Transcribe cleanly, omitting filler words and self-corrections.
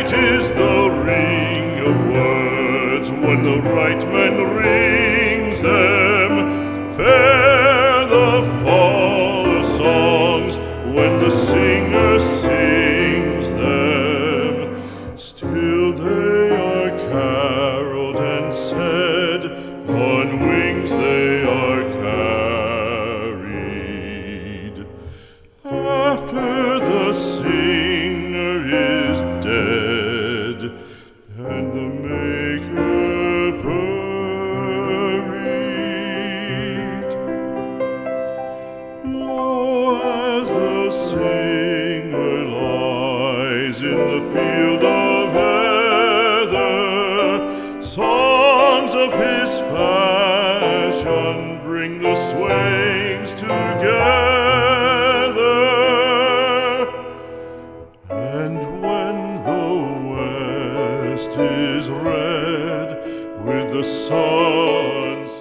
Sweet is the ring of words when the right man rings them. Fair the fall of songs when the singer sings them. Still they are caroled and said, on wings they are carried. After the singer is dead and the maker buried, lo, as the singer lies in the field of heather, songs of his fashion bring the swains together. And when the west is red with the sun's